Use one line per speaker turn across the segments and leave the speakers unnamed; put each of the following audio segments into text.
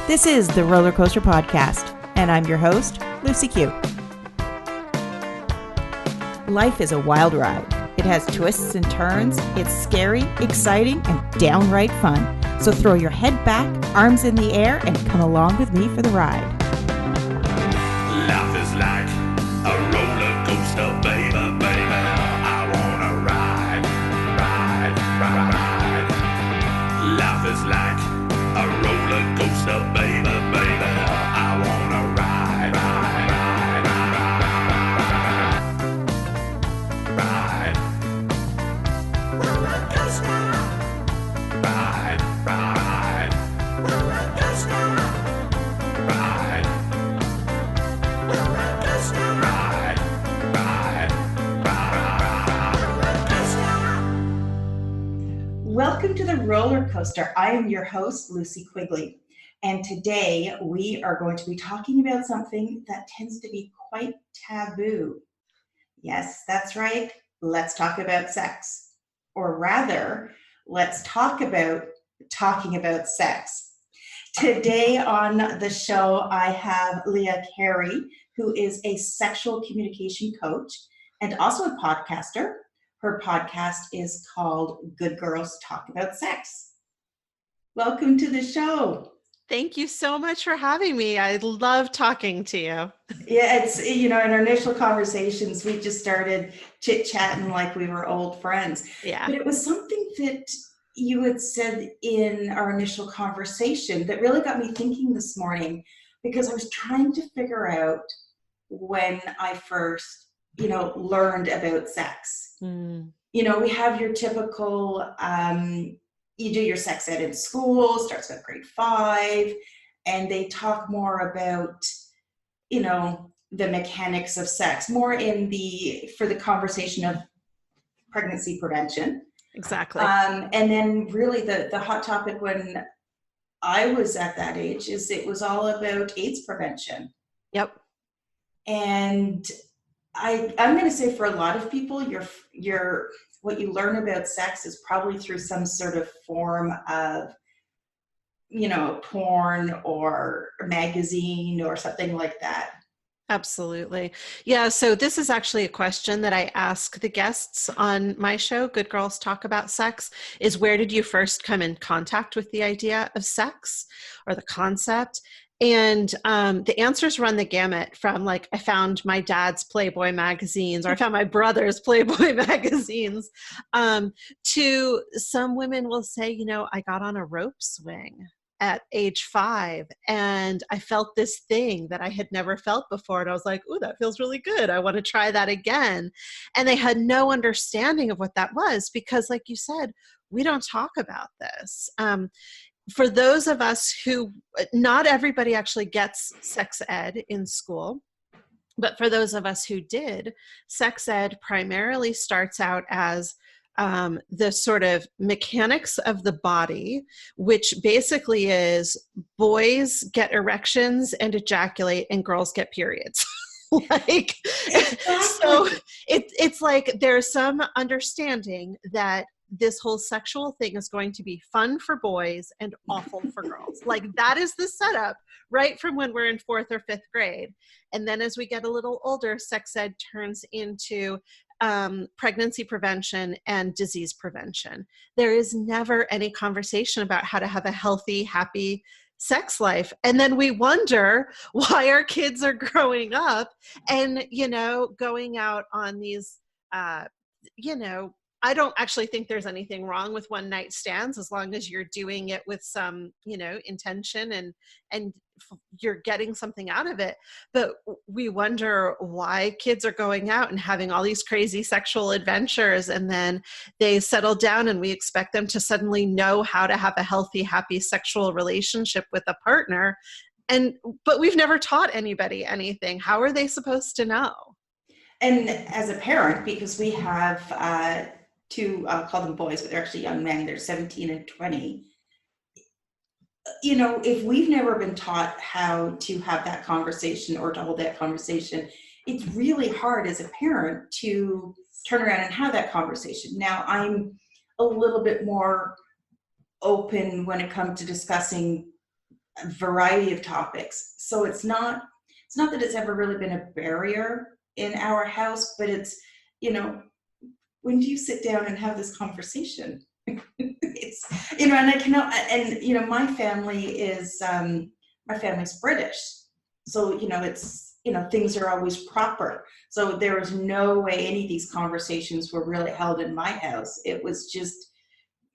This is the Roller Coaster Podcast, and I'm your host, Lucy Q. Life is a wild ride. It has twists and turns. It's scary, exciting, and downright fun. So throw your head back, arms in the air, and come along with me for the ride.
Life is like a roller coaster, baby, baby. I wanna ride, ride, ride, ride. Life is like a roller coaster, baby, baby. I wanna ride, ride, ride, ride, ride. Roller coaster. Ride, ride. Roller coaster. Ride. Roller coaster. Ride, ride, ride. Roller coaster.
Welcome to the Roller Coaster. I am your host, Lucy Quigley. And today we are going to be talking about something that tends to be quite taboo. Yes, that's right. Let's talk about sex. Or rather, let's talk about talking about sex. Today on the show, I have Leah Carey, who is a sexual communication coach and also a podcaster. Her podcast is called Good Girls Talk About Sex. Welcome to the show.
Thank you so much for having me. I love talking to you.
Yeah, it's, in our initial conversations, we just started chit-chatting like we were old friends.
Yeah.
But it was something that you had said in our initial conversation that really got me thinking this morning, because I was trying to figure out when I first, learned about sex. We have your typical, you do your sex ed in school, starts at grade 5, and they talk more about, the mechanics of sex, more for the conversation of pregnancy prevention.
Exactly.
And then really the hot topic when I was at that age it was all about AIDS prevention.
Yep.
And I'm going to say for a lot of people, your what you learn about sex is probably through some sort of form of, porn or magazine or something like that.
Absolutely. Yeah. So this is actually a question that I ask the guests on my show, Good Girls Talk About Sex, is where did you first come in contact with the idea of sex or the concept? And the answers run the gamut from I found my dad's Playboy magazines, or I found my brother's Playboy magazines, to some women will say, I got on a rope swing at age 5 and I felt this thing that I had never felt before. And I was like, ooh, that feels really good. I want to try that again. And they had no understanding of what that was because, like you said, we don't talk about this. For those of us who, not everybody actually gets sex ed in school, but for those of us who did, sex ed primarily starts out as the sort of mechanics of the body, which basically is boys get erections and ejaculate and girls get periods. So it's like there's some understanding that this whole sexual thing is going to be fun for boys and awful for girls. That is the setup right from when we're in 4th or 5th grade. And then as we get a little older, sex ed turns into pregnancy prevention and disease prevention. There is never any conversation about how to have a healthy, happy sex life. And then we wonder why our kids are growing up and, going out on these, I don't actually think there's anything wrong with one night stands as long as you're doing it with some, intention and you're getting something out of it. But we wonder why kids are going out and having all these crazy sexual adventures and then they settle down and we expect them to suddenly know how to have a healthy, happy sexual relationship with a partner. But we've never taught anybody anything. How are they supposed to know?
And as a parent, because we have two, I'll call them boys, but they're actually young men, they're 17 and 20. If we've never been taught how to have that conversation or to hold that conversation, it's really hard as a parent to turn around and have that conversation. Now, I'm a little bit more open when it comes to discussing a variety of topics. So it's not that it's ever really been a barrier in our house, but it's, you know, when do you sit down and have this conversation? It's, you know, and I cannot, and, you know, my family's British. So, you know, it's, you know, things are always proper. So there was no way any of these conversations were really held in my house. It was just,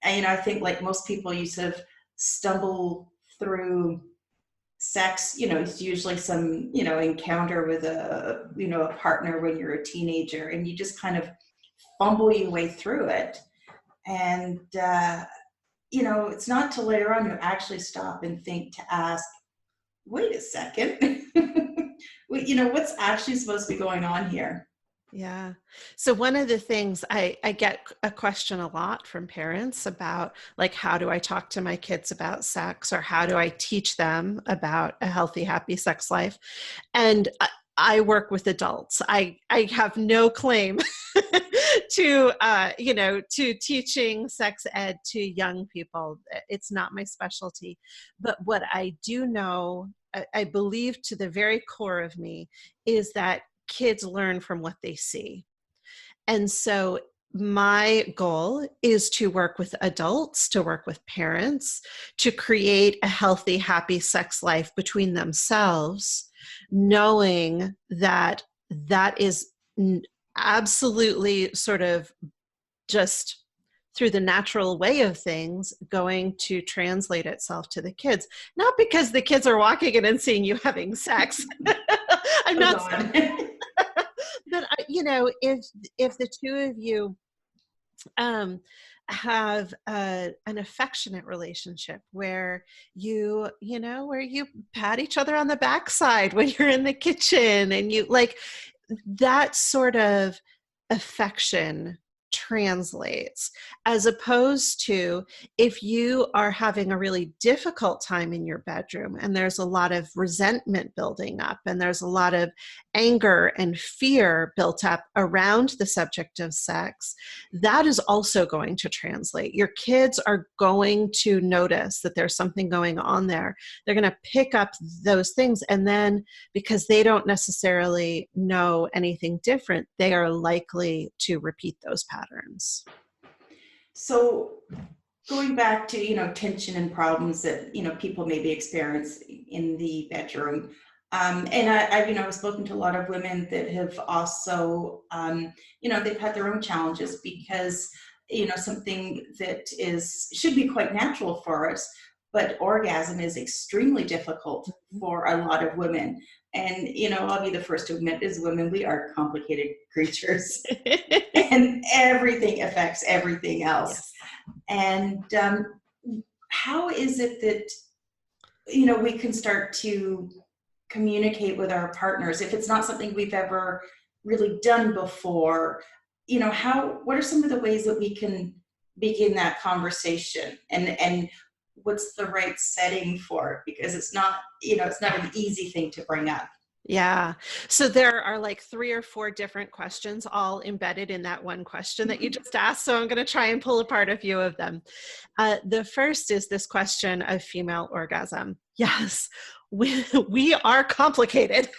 and, you know, I think like most people, you sort of stumble through sex, you know, it's usually some, you know, encounter with a, you know, a partner when you're a teenager, and you just kind of fumble your way through it. And, you know, it's not till later on you actually stop and think to ask, wait a second, you know, what's actually supposed to be going on here?
Yeah. So one of the things I get a question a lot from parents about, like, how do I talk to my kids about sex, or how do I teach them about a healthy, happy sex life? And I work with adults. I have no claim to, you know, to teaching sex ed to young people. It's not my specialty. But what I do know, I believe to the very core of me, is that kids learn from what they see. And so my goal is to work with adults, to work with parents, to create a healthy, happy sex life between themselves, knowing that that is absolutely sort of just through the natural way of things going to translate itself to the kids. Not because the kids are walking in and seeing you having sex. I'm
Oh,
not
God.
but you know, if the two of you have an affectionate relationship where you know, where you pat each other on the backside when you're in the kitchen, and you like that sort of affection translates, as opposed to if you are having a really difficult time in your bedroom and there's a lot of resentment building up and there's a lot of anger and fear built up around the subject of sex, that is also going to translate. Your kids are going to notice that there's something going on there. They're going to pick up those things, and then because they don't necessarily know anything different, they are likely to repeat those patterns.
So going back to, you know, tension and problems that, you know, people maybe experience in the bedroom. And I've, you know, I've spoken to a lot of women that have also, you know, they've had their own challenges because, you know, something that should be quite natural for us, but orgasm is extremely difficult for a lot of women. And, you know, I'll be the first to admit, as women, we are complicated creatures and everything affects everything else.
Yes.
And how is it that, you know, we can start to communicate with our partners if it's not something we've ever really done before? You know, what are some of the ways that we can begin that conversation, and what's the right setting for it? Because it's not, you know, it's not an easy thing to bring up.
Yeah. So there are like 3 or 4 different questions all embedded in that one question that you just asked. So I'm going to try and pull apart a few of them. The first is this question of female orgasm. Yes, we are complicated.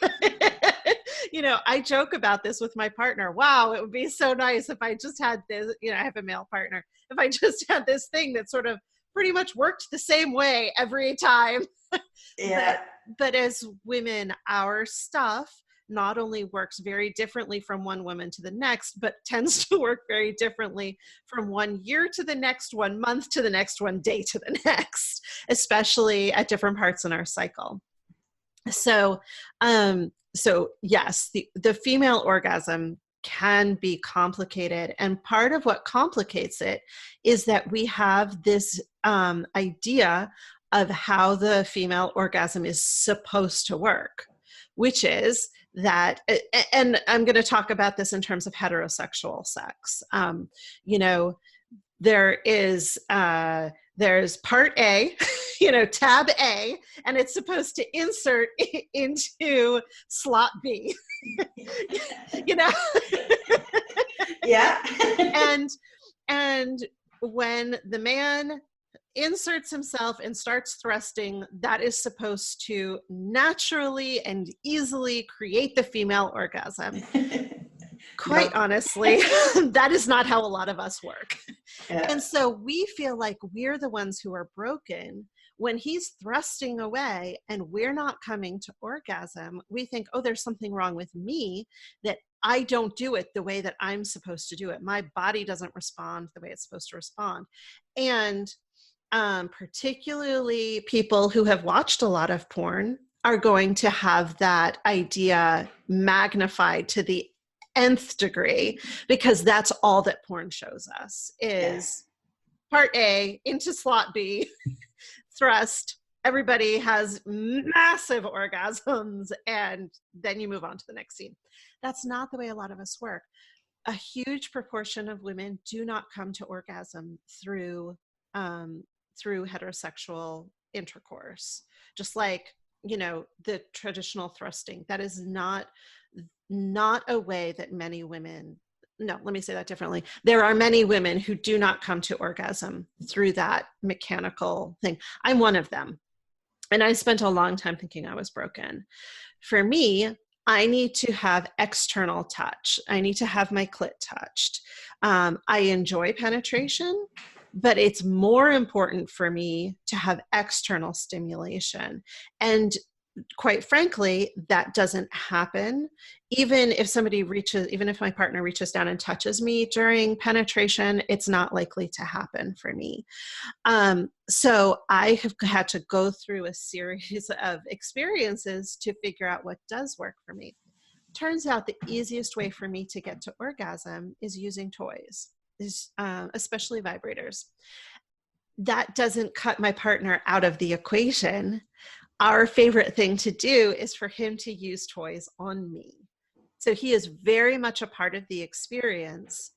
You know, I joke about this with my partner. Wow, it would be so nice if I just had this, you know, I have a male partner. If I just had this thing that sort of pretty much worked the same way every time.
Yeah.
But as women, our stuff not only works very differently from one woman to the next, but tends to work very differently from one year to the next, 1 month to the next, 1 day to the next, especially at different parts in our cycle. So, so yes, the female orgasm can be complicated. And part of what complicates it is that we have this idea of how the female orgasm is supposed to work, which is that, and I'm going to talk about this in terms of heterosexual sex. You know, there's part A, you know, tab A, and it's supposed to insert into slot B, you know?
Yeah.
And when the man inserts himself and starts thrusting, that is supposed to naturally and easily create the female orgasm. Quite
Nope.
honestly, that is not how a lot of us work.
Yeah.
And so we feel like we're the ones who are broken when he's thrusting away and we're not coming to orgasm. We think, oh, there's something wrong with me, that I don't do it the way that I'm supposed to do it. My body doesn't respond the way it's supposed to respond. And particularly people who have watched a lot of porn are going to have that idea magnified to the nth degree, because that's all that porn shows us is part A into slot B, thrust, everybody has massive orgasms, and then you move on to the next scene. That's not the way a lot of us work. A huge proportion of women do not come to orgasm through heterosexual intercourse, just like, you know, the traditional thrusting. That is not a way that many women, no, let me say that differently. There are many women who do not come to orgasm through that mechanical thing. I'm one of them. And I spent a long time thinking I was broken. For me, I need to have external touch. I need to have my clit touched. I enjoy penetration, but it's more important for me to have external stimulation. And quite frankly, that doesn't happen. Even if my partner reaches down and touches me during penetration, it's not likely to happen for me. So I have had to go through a series of experiences to figure out what does work for me. Turns out the easiest way for me to get to orgasm is using toys, especially vibrators. That doesn't cut my partner out of the equation. Our favorite thing to do is for him to use toys on me. So he is very much a part of the experience,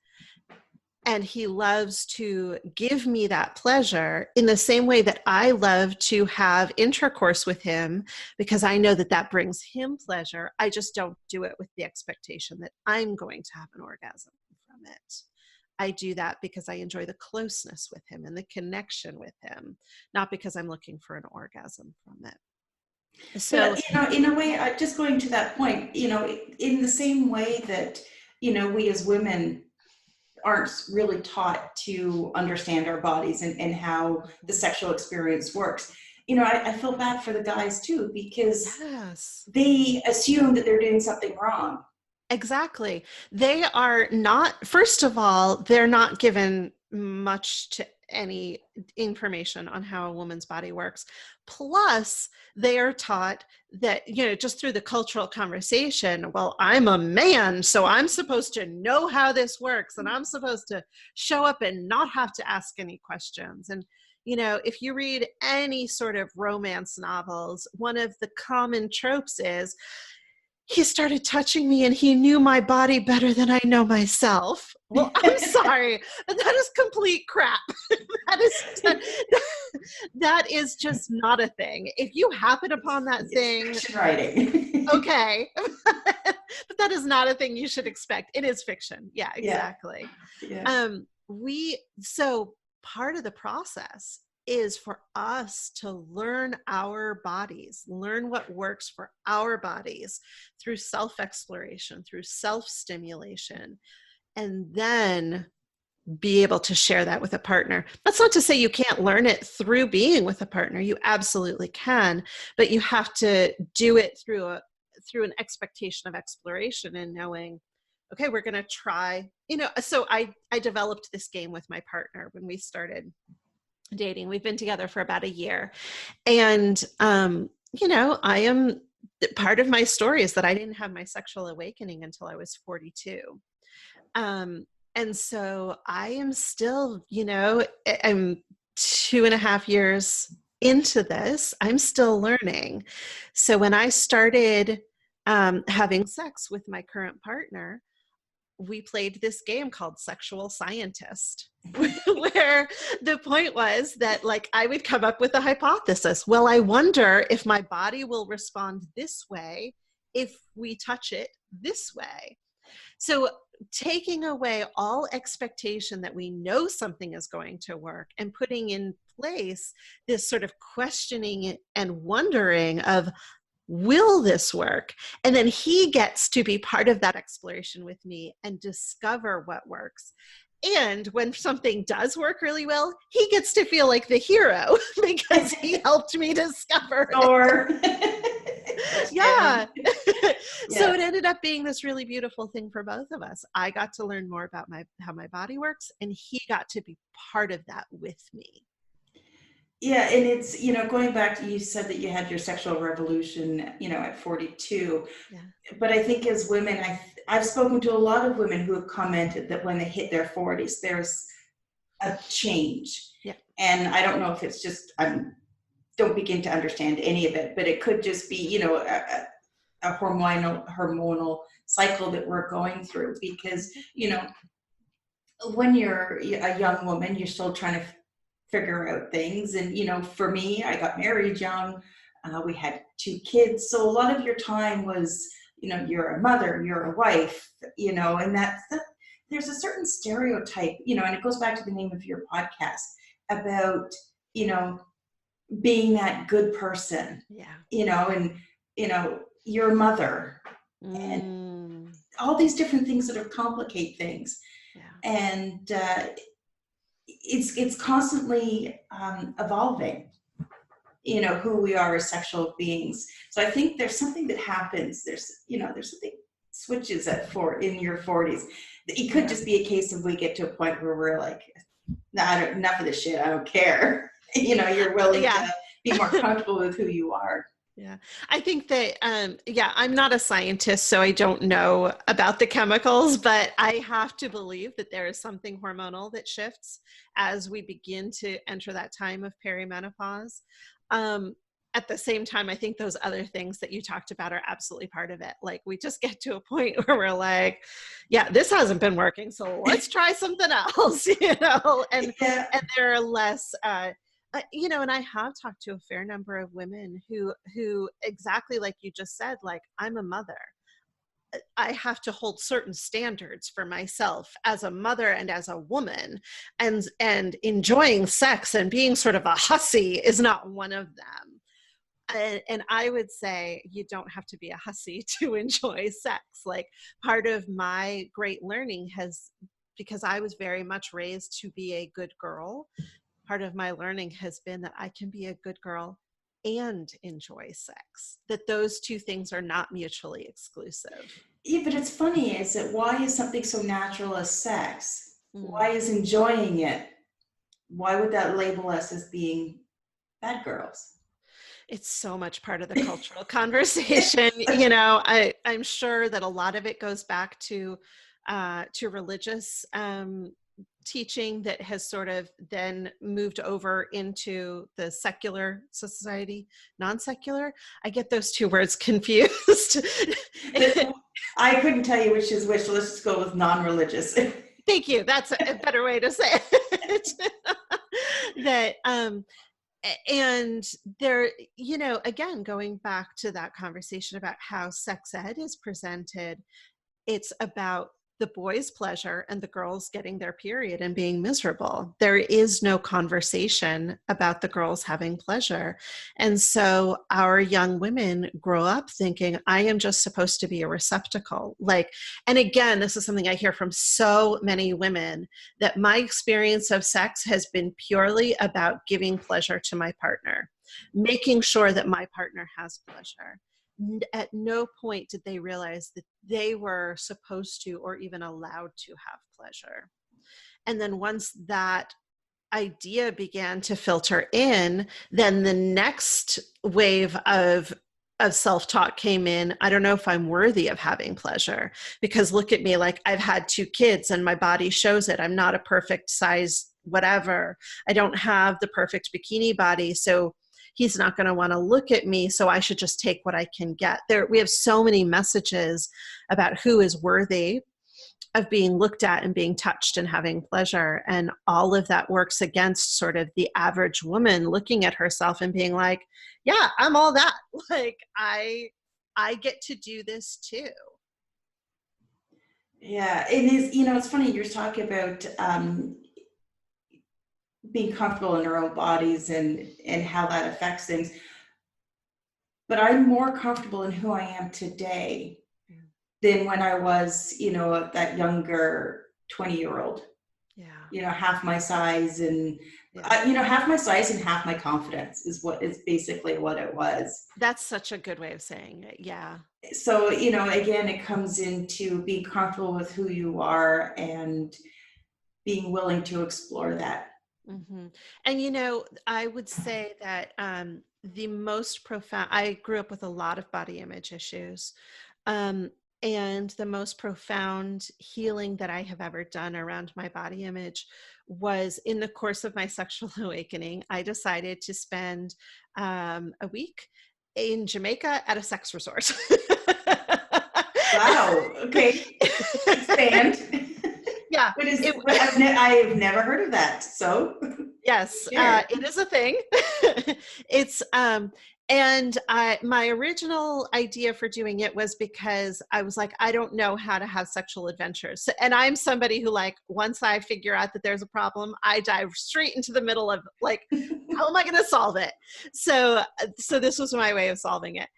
and he loves to give me that pleasure in the same way that I love to have intercourse with him, because I know that that brings him pleasure. I just don't do it with the expectation that I'm going to have an orgasm from it. I do that because I enjoy the closeness with him and the connection with him, not because I'm looking for an orgasm from it. So,
but, you know, in a way, just going to that point, you know, in the same way that, you know, we as women aren't really taught to understand our bodies and how the sexual experience works. You know, I feel bad for the guys too, because they assume that they're doing something wrong.
Exactly. They are not, first of all, they're not given much to any information on how a woman's body works. Plus, they are taught that, you know, just through the cultural conversation, well, I'm a man, so I'm supposed to know how this works, and I'm supposed to show up and not have to ask any questions. And, you know, if you read any sort of romance novels, one of the common tropes is, he started touching me and he knew my body better than I know myself. Well, I'm sorry, but that is complete crap. That is just not a thing. If you happen upon that thing,
fiction writing.
Okay. But that is not a thing you should expect. It is fiction. Yeah, exactly.
Yeah.
So part of the process is for us to learn our bodies, learn what works for our bodies through self-exploration, through self-stimulation, and then be able to share that with a partner. That's not to say you can't learn it through being with a partner. You absolutely can, but you have to do it through an expectation of exploration and knowing, okay, we're going to try, you know. So I developed this game with my partner when we started dating. We've been together for about a year. And, you know, part of my story is that I didn't have my sexual awakening until I was 42. And so I am still, you know, I'm 2.5 years into this. I'm still learning. So when I started having sex with my current partner, we played this game called Sexual Scientist, where the point was that, like, I would come up with a hypothesis. Well, I wonder if my body will respond this way if we touch it this way. So taking away all expectation that we know something is going to work and putting in place this sort of questioning and wondering of, will this work? And then he gets to be part of that exploration with me and discover what works. And when something does work really well, he gets to feel like the hero because he helped me discover it.
Or
Yeah. So
Yeah.
it ended up being this really beautiful thing for both of us. I got to learn more about how my body works, and he got to be part of that with me.
Yeah, and it's, going back to, you said that you had your sexual revolution, at 42.
Yeah.
But I think as women, I've spoken to a lot of women who have commented that when they hit their 40s, there's a change.
Yeah.
And I don't know if it's just, I don't begin to understand any of it, but it could just be, a hormonal cycle that we're going through, because, when you're a young woman, you're still trying to figure out things. And, for me, I got married young. We had 2 kids. So a lot of your time was, you're a mother, you're a wife, and there's a certain stereotype, and it goes back to the name of your podcast about, being that good person, and, your mother, and all these different things that complicate things.
Yeah.
And it's constantly evolving, who we are as sexual beings. So I think there's something that happens. There's something switches in your 40s. It could just be a case of we get to a point where we're like, nah, enough of this shit. I don't care. You're willing to be more comfortable with who you are.
Yeah, I think that, I'm not a scientist, so I don't know about the chemicals, but I have to believe that there is something hormonal that shifts as we begin to enter that time of perimenopause. At the same time, I think those other things that you talked about are absolutely part of it. Like, we just get to a point where we're like, yeah, this hasn't been working, so let's try something else, and there are less, and I have talked to a fair number of women who exactly like you just said, like, I'm a mother. I have to hold certain standards for myself as a mother and as a woman, and enjoying sex and being sort of a hussy is not one of them. And I would say you don't have to be a hussy to enjoy sex. Like, part of my great learning because I was very much raised to be a good girl, part of my learning has been that I can be a good girl and enjoy sex, that those two things are not mutually exclusive.
Yeah, but it's funny, is that why is something so natural as sex? Why is enjoying it? Why would that label us as being bad girls?
It's so much part of the cultural conversation. I'm sure that a lot of it goes back to religious teaching that has sort of then moved over into the secular society, non-secular. I get those two words confused.
I couldn't tell you which is which, so let's just go with non-religious.
Thank you. That's a better way to say it. That, and there, again, going back to that conversation about how sex ed is presented, it's about the boys' pleasure and the girls getting their period and being miserable. There is no conversation about the girls having pleasure. And so our young women grow up thinking, I am just supposed to be a receptacle. And again, this is something I hear from so many women, that my experience of sex has been purely about giving pleasure to my partner, making sure that my partner has pleasure. At no point did they realize that they were supposed to or even allowed to have pleasure. And then once that idea began to filter in, then the next wave of self-talk came in. I don't know if I'm worthy of having pleasure, because look at me, like, I've had 2 kids and my body shows it. I'm not a perfect size, whatever. I don't have the perfect bikini body. So he's not going to want to look at me, so I should just take what I can get. We have so many messages about who is worthy of being looked at and being touched and having pleasure. And all of that works against sort of the average woman looking at herself and being like, yeah, I'm all that. Like, I get to do this too.
Yeah, it is. You know, it's funny. You're talking about being comfortable in our own bodies and how that affects things. But I'm more comfortable in who I am today
Mm.
than when I was, you know, that younger 20-year-old.
Yeah.
You know, half my size and
Yeah.
you know, half my size and half my confidence is what is basically what it was.
That's such a good way of saying it. Yeah.
So, you know, again, it comes into being comfortable with who you are and being willing to explore that.
Hmm. And you know, I would say that the most profound, I grew up with a lot of body image issues. Um, and the most profound healing that I have ever done around my body image was in the course of my sexual awakening. I decided to spend a week in Jamaica at a sex resort.
Wow. Okay. Expand.
Yeah,
What is?
it,
I've never heard of that. So
yes,
share.
it is a thing. It's and my original idea for doing it was because I was like, I don't know how to have sexual adventures. And I'm somebody who, like, once I figure out that there's a problem, I dive straight into the middle of, like, how am I going to solve it? So this was my way of solving it.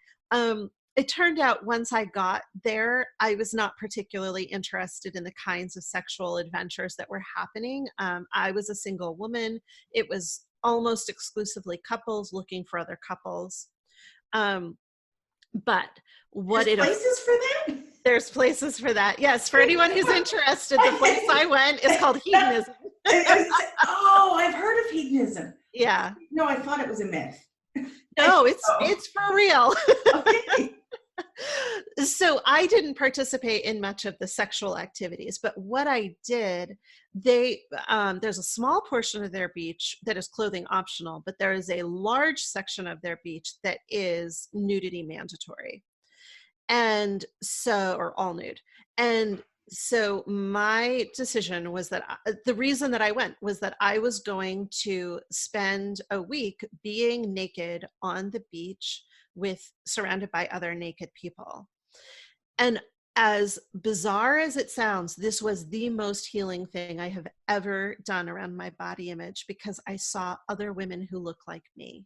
It turned out once I got there, I was not particularly interested in the kinds of sexual adventures that were happening. I was a single woman. It was almost exclusively couples looking for other couples. Um, but what
There's
it
places for that.
there's places for that. Yes, for anyone who's interested, the place I went is called Hedonism.
Oh, I've heard of hedonism.
Yeah.
No, I thought it was a myth.
No,
Oh,
it's for real.
okay.
So I didn't participate in much of the sexual activities, but what I did, they there's a small portion of their beach that is clothing optional, but there is a large section of their beach that is nudity mandatory, and so, or all nude. And so my decision was that the reason that I went was that I was going to spend a week being naked on the beach with surrounded by other naked people. And as bizarre as it sounds, this was the most healing thing I have ever done around my body image, because I saw other women who look like me.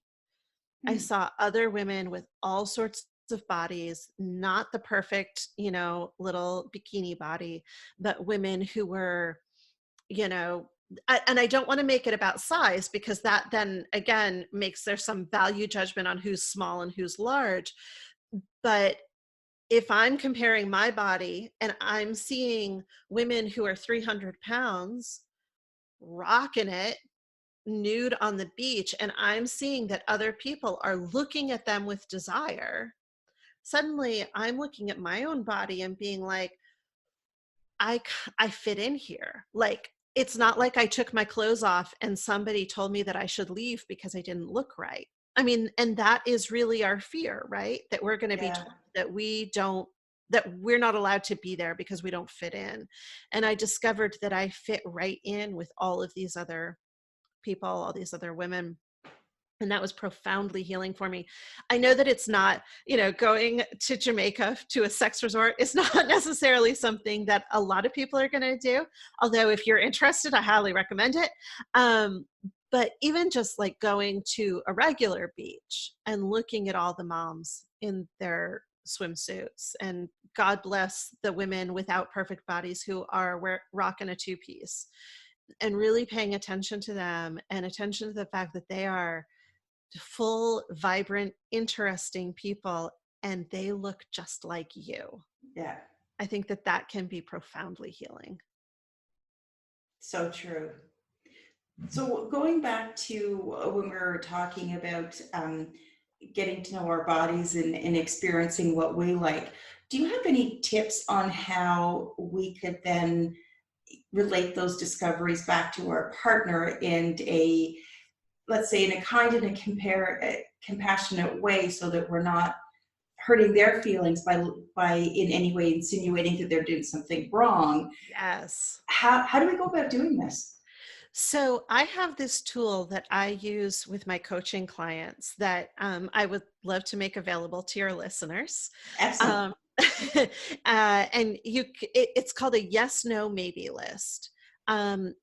I
Hmm.
saw other women with all sorts of bodies, not the perfect, you know, little bikini body, but women who were, you know, and I don't want to make it about size, because that then again makes there some value judgment on who's small and who's large. But if I'm comparing my body and I'm seeing women who are 300 pounds rocking it nude on the beach, and I'm seeing that other people are looking at them with desire, suddenly I'm looking at my own body and being like, I fit in here. Like, it's not like I took my clothes off and somebody told me that I should leave because I didn't look right. I mean, and that is really our fear, right? That we're going to be
Yeah.
told that that we're not allowed to be there because we don't fit in. And I discovered that I fit right in with all of these other people, all these other women. And that was profoundly healing for me. I know that it's not, you know, going to Jamaica to a sex resort is not necessarily something that a lot of people are going to do. Although if you're interested, I highly recommend it. Um, but even just like going to a regular beach and looking at all the moms in their swimsuits, and God bless the women without perfect bodies who are rocking a two-piece, and really paying attention to them and attention to the fact that they are full, vibrant, interesting people, and they look just like you.
Yeah.
I think that that can be profoundly healing.
So true. So going back to when we were talking about getting to know our bodies and experiencing what we like, do you have any tips on how we could then relate those discoveries back to our partner in a, let's say, in a kind and a compassionate way, so that we're not hurting their feelings by in any way insinuating that they're doing something wrong?
Yes.
How do we go about doing this?
So I have this tool that I use with my coaching clients that I would love to make available to your listeners.
Excellent.
And it's called a yes, no, maybe list. And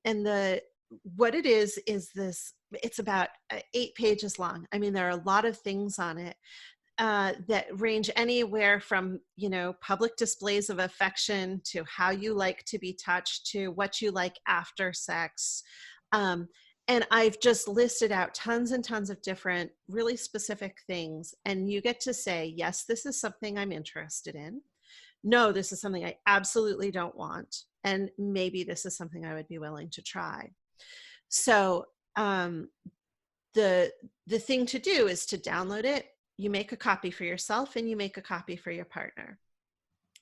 what it is this, it's about 8 pages long. I mean, there are a lot of things on it that range anywhere from, public displays of affection to how you like to be touched to what you like after sex. And I've just listed out tons and tons of different really specific things. And you get to say, yes, this is something I'm interested in. No, this is something I absolutely don't want. And maybe this is something I would be willing to try. So the thing to do is to download it. You make a copy for yourself and you make a copy for your partner.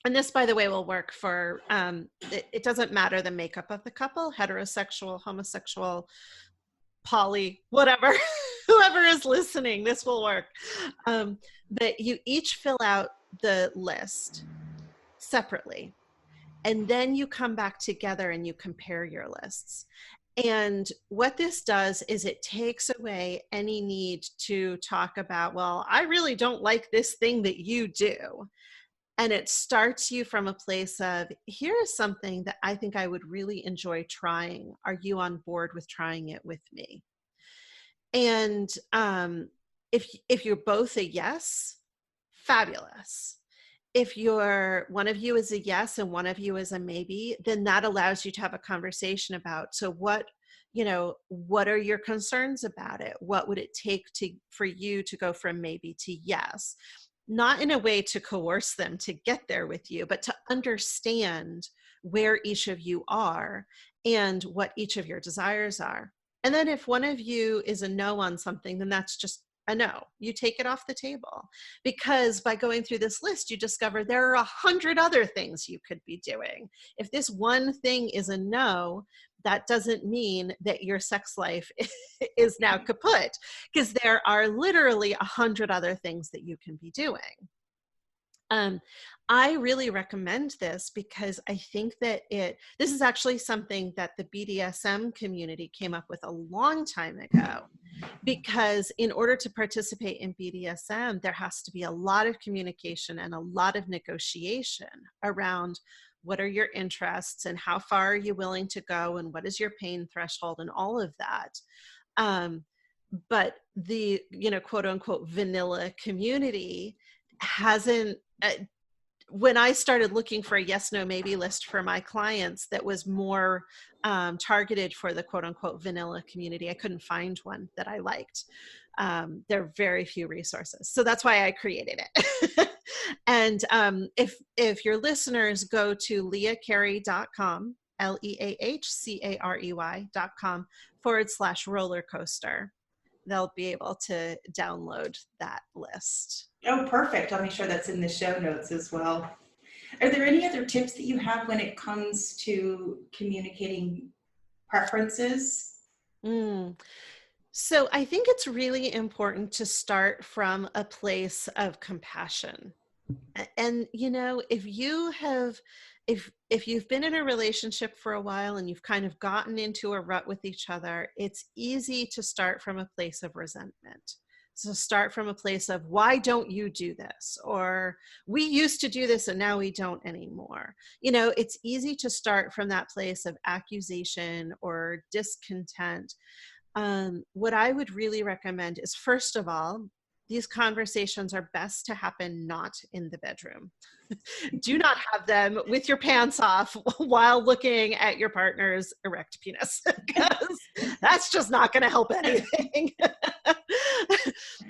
And this, by the way, will work for, it doesn't matter the makeup of the couple, heterosexual, homosexual, poly, whatever, whoever is listening, this will work. But you each fill out the list separately. And then you come back together and you compare your lists. And what this does is it takes away any need to talk about, well, I really don't like this thing that you do. And it starts you from a place of, here is something that I think I would really enjoy trying. Are you on board with trying it with me? And if you're both a yes, fabulous. If one of you is a yes and one of you is a maybe, then that allows you to have a conversation about, so what are your concerns about it? What would it take for you to go from maybe to yes? Not in a way to coerce them to get there with you, but to understand where each of you are and what each of your desires are. And then if one of you is a no on something, then that's just a no. You take it off the table, because by going through this list, you discover there are 100 other things you could be doing. If this one thing is a no, that doesn't mean that your sex life is now kaput, because there are literally 100 other things that you can be doing. I really recommend this because I think that this is actually something that the BDSM community came up with a long time ago. Because in order to participate in BDSM, there has to be a lot of communication and a lot of negotiation around what are your interests and how far are you willing to go and what is your pain threshold and all of that. But the, quote unquote, vanilla community hasn't, when I started looking for a yes, no, maybe list for my clients that was more targeted for the quote unquote vanilla community, I couldn't find one that I liked. There are very few resources. So that's why I created it. And if your listeners go to leahcarey.com, leahcarey.com/roller coaster, they'll be able to download that list.
Oh, perfect. I'll make sure that's in the show notes as well. Are there any other tips that you have when it comes to communicating preferences?
So I think it's really important to start from a place of compassion. And, if you've been in a relationship for a while and you've kind of gotten into a rut with each other, it's easy to start from a place of resentment. So start from a place of, why don't you do this? Or we used to do this and now we don't anymore. It's easy to start from that place of accusation or discontent. What I would really recommend is, first of all, these conversations are best to happen not in the bedroom. Do not have them with your pants off while looking at your partner's erect penis, because that's just not going to help anything.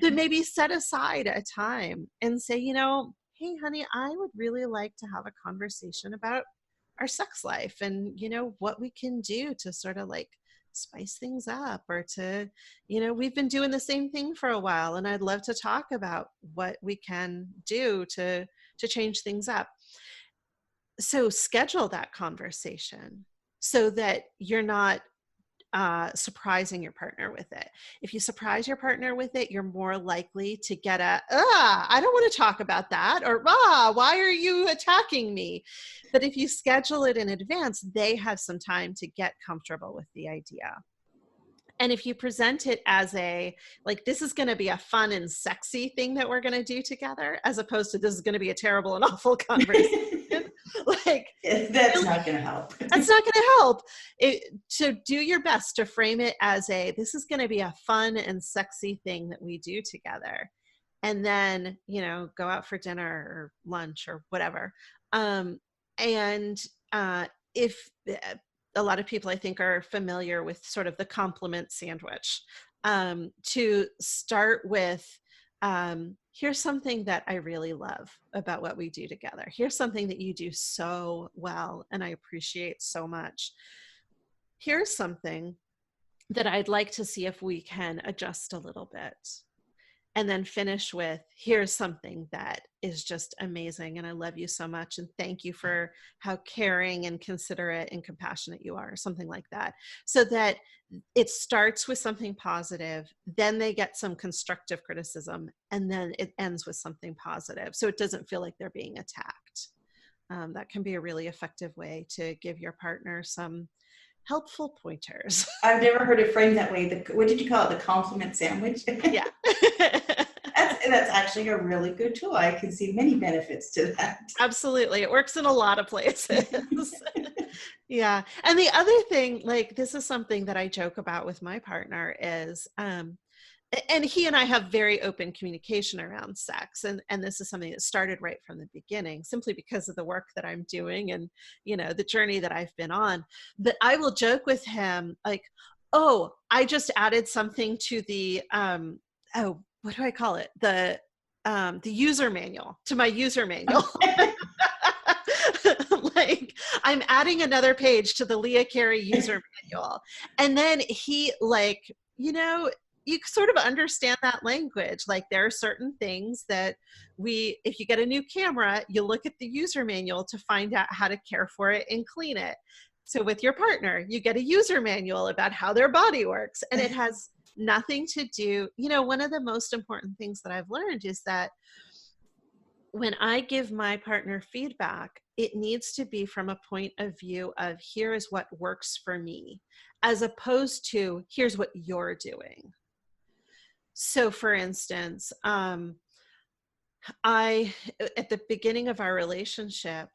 But maybe set aside a time and say, hey, honey, I would really like to have a conversation about our sex life and, what we can do to sort of like spice things up, or to, we've been doing the same thing for a while and I'd love to talk about what we can do to change things up. So schedule that conversation so that you're not surprising your partner with it. If you surprise your partner with it, you're more likely to get I don't want to talk about that, or why are you attacking me? But if you schedule it in advance, they have some time to get comfortable with the idea. And if you present it as like, this is going to be a fun and sexy thing that we're going to do together, as opposed to this is going to be a terrible and awful conversation, like,
That's not going to help.
That's not going to help. To do your best to frame it as this is going to be a fun and sexy thing that we do together. And then, go out for dinner or lunch or whatever. If a lot of people, I think, are familiar with sort of the compliment sandwich, to start with, here's something that I really love about what we do together. Here's something that you do so well and I appreciate so much. Here's something that I'd like to see if we can adjust a little bit. And then finish with, here's something that is just amazing and I love you so much and thank you for how caring and considerate and compassionate you are, something like that. So that it starts with something positive, then they get some constructive criticism, and then it ends with something positive. So it doesn't feel like they're being attacked. That can be a really effective way to give your partner some helpful pointers.
I've never heard it framed that way. What did you call it? The compliment sandwich?
Yeah.
That's actually a really good tool. I can see many benefits to that.
Absolutely. It works in a lot of places. Yeah. And the other thing, like, this is something that I joke about with my partner is, and he and I have very open communication around sex. And this is something that started right from the beginning, simply because of the work that I'm doing and, the journey that I've been on. But I will joke with him like, oh, I just added something to the, what do I call it? The user manual, to my user manual. Like, I'm adding another page to the Leah Carey user manual. And then he, like, you sort of understand that language. Like, there are certain things that if you get a new camera, you look at the user manual to find out how to care for it and clean it. So with your partner, you get a user manual about how their body works. And it has nothing to do, one of the most important things that I've learned is that when I give my partner feedback, it needs to be from a point of view of, here is what works for me, as opposed to, here's what you're doing. So for instance, at the beginning of our relationship,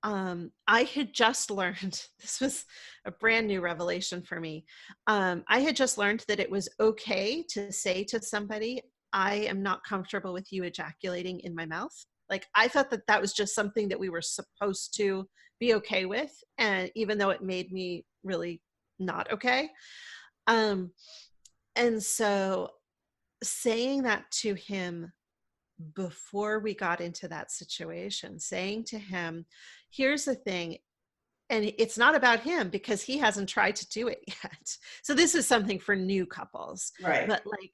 I had just learned, this was a brand new revelation for me. I had just learned that it was okay to say to somebody, I am not comfortable with you ejaculating in my mouth. Like, I thought that was just something that we were supposed to be okay with. And even though it made me really not okay. And so saying that to him before we got into that situation, saying to him, here's the thing, and it's not about him because he hasn't tried to do it yet. So this is something for new couples.
Right.
But like,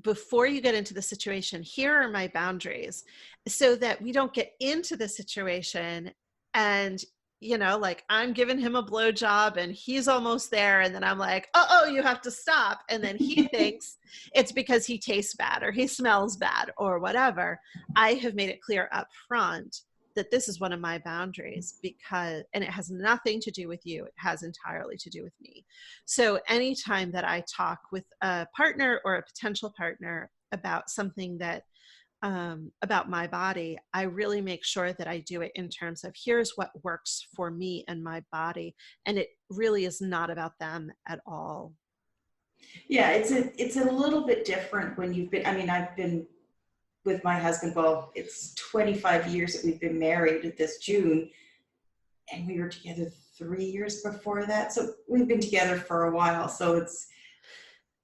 before you get into the situation, here are my boundaries, so that we don't get into the situation and, like, I'm giving him a blowjob and he's almost there. And then I'm like, oh, you have to stop. And then he thinks it's because he tastes bad or he smells bad or whatever. I have made it clear up front that this is one of my boundaries, and it has nothing to do with you. It has entirely to do with me. So anytime that I talk with a partner or a potential partner about something that, about my body, I really make sure that I do it in terms of, here's what works for me and my body. And it really is not about them at all.
Yeah, it's a little bit different when I've been with my husband, well, it's 25 years that we've been married this June, and we were together 3 years before that. So we've been together for a while. So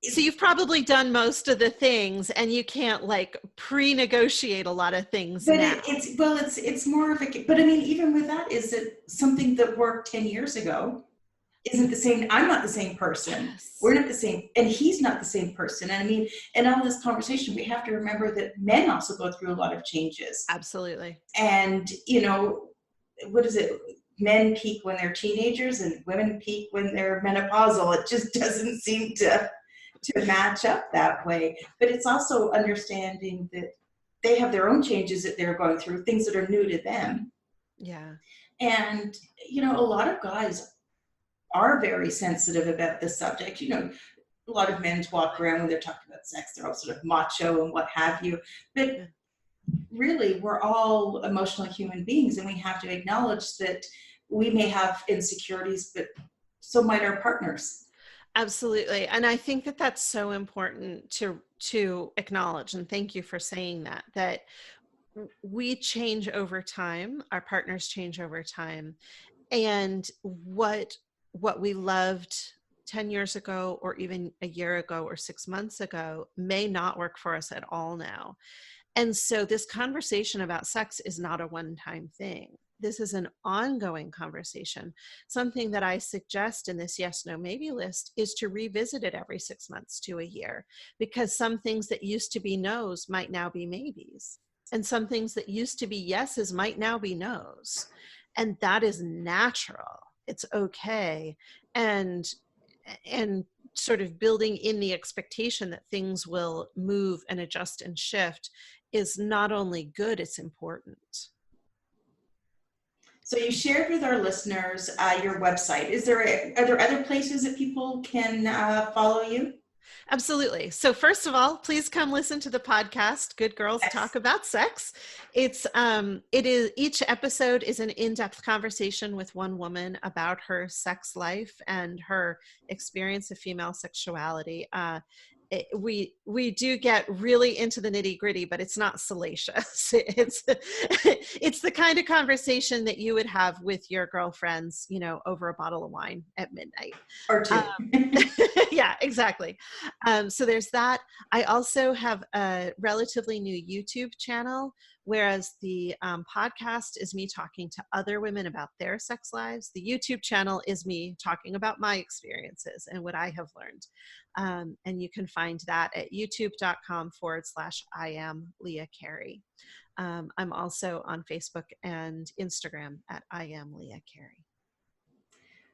you've probably done most of the things, and you can't like pre-negotiate a lot of things.
But
now.
It's more of a, but I mean, even with that, is it something that worked 10 years ago? Isn't the same. I'm not the same person.
Yes.
We're not the same, and he's not the same person. And I mean, in all this conversation, we have to remember that men also go through a lot of changes.
Absolutely.
And what is it? Men peak when they're teenagers, and women peak when they're menopausal. It just doesn't seem to match up that way. But it's also understanding that they have their own changes that they're going through, things that are new to them.
Yeah.
And a lot of guys are very sensitive about this subject. You know, a lot of men walk around when they're talking about sex, they're all sort of macho and what have you. But really, we're all emotional human beings, and we have to acknowledge that we may have insecurities, but so might our partners.
Absolutely. And I think that that's so important to acknowledge. And thank you for saying that we change over time, our partners change over time. And what we loved 10 years ago, or even a year ago or 6 months ago, may not work for us at all now. And so this conversation about sex is not a one-time thing. This is an ongoing conversation. Something that I suggest in this yes, no, maybe list is to revisit it every 6 months to a year, because some things that used to be no's might now be maybes. And some things that used to be yeses might now be no's. And that is natural. It's okay. And sort of building in the expectation that things will move and adjust and shift is not only good, it's important.
So you shared with our listeners your website. Are there other places that people can follow you?
Absolutely. So first of all, please come listen to the podcast, Good Girls Talk About Sex. It is each episode is an in-depth conversation with one woman about her sex life and her experience of female sexuality. We do get really into the nitty gritty, but it's not salacious. It's the kind of conversation that you would have with your girlfriends, you know, over a bottle of wine at midnight.
Or two.
Yeah, exactly. So there's that. I also have a relatively new YouTube channel, whereas the podcast is me talking to other women about their sex lives. The YouTube channel is me talking about my experiences and what I have learned. And you can find that at youtube.com/I am Leah Carey. I'm also on Facebook and Instagram at I am Leah Carey.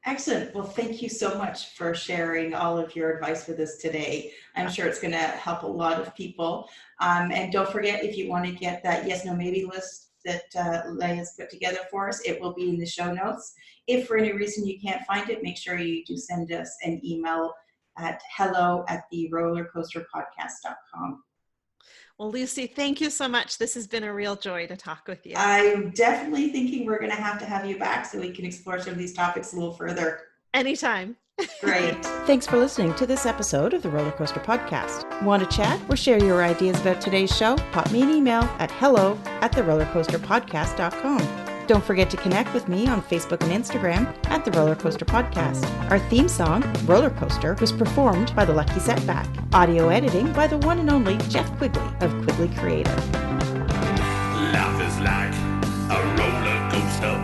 Excellent. Well, thank you so much for sharing all of your advice with us today. I'm sure it's going to help a lot of people. And don't forget, if you want to get that yes, no, maybe list that Leah has put together for us, it will be in the show notes. If for any reason you can't find it, make sure you do send us an email at hello@therollercoasterpodcast.com.
Well, Lucy, thank you so much. This has been a real joy to talk with you.
I'm definitely thinking we're going to have you back so we can explore some of these topics a little further.
Anytime.
Great.
Thanks for listening to this episode of the Roller Coaster Podcast. Want to chat or share your ideas about today's show? Pop me an email at hello@therollercoasterpodcast.com. Don't forget to connect with me on Facebook and Instagram at The Roller Coaster Podcast. Our theme song, Roller Coaster, was performed by The Lucky Setback. Audio editing by the one and only Jeff Quigley of Quigley Creative.
Life is like a roller coaster.